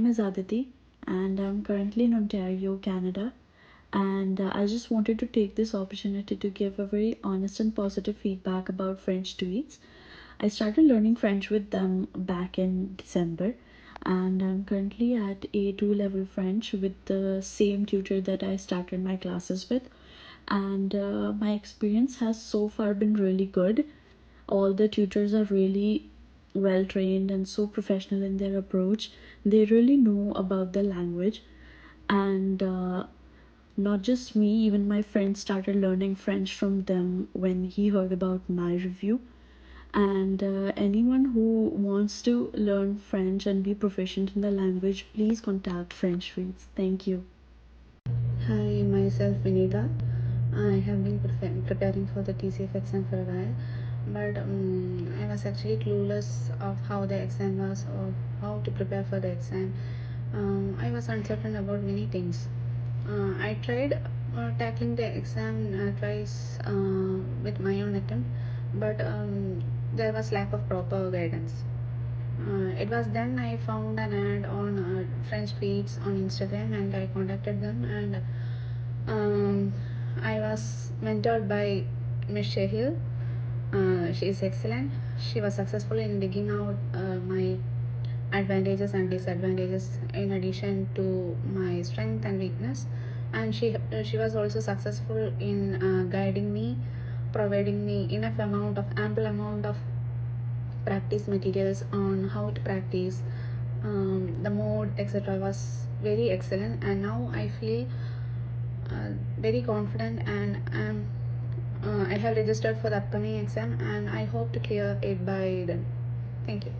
is Aditi, and I'm currently in Ontario, Canada. And I just wanted to take this opportunity to give a very honest and positive feedback about French tweets. I started learning French with them back in December, and I'm currently at A2 level French with the same tutor that I started my classes with. And my experience has so far been really good. All the tutors are really well trained and so professional in their approach. They really know about the language, and not just me, even my friend started learning French from them when he heard about my review. And anyone who wants to learn French and be proficient in the language, please contact French Reads. Thank you. Hi, myself Vinita. I have been preparing for the TCF exam for a while, but I was actually clueless of how the exam was or how to prepare for the exam. I was uncertain about many things. I tried tackling the exam twice with my own attempt, but there was lack of proper guidance. It was then I found an ad on French feeds on Instagram and I contacted them, and I was mentored by Miss Shahil. She is excellent. She was successful in digging out my advantages and disadvantages in addition to my strength and weakness, and she was also successful in guiding me, providing me enough amount of ample amount of practice materials on how to practice. The mode etc was very excellent, and now I feel very confident, and I have registered for the upcoming exam and I hope to clear it by then. Thank you.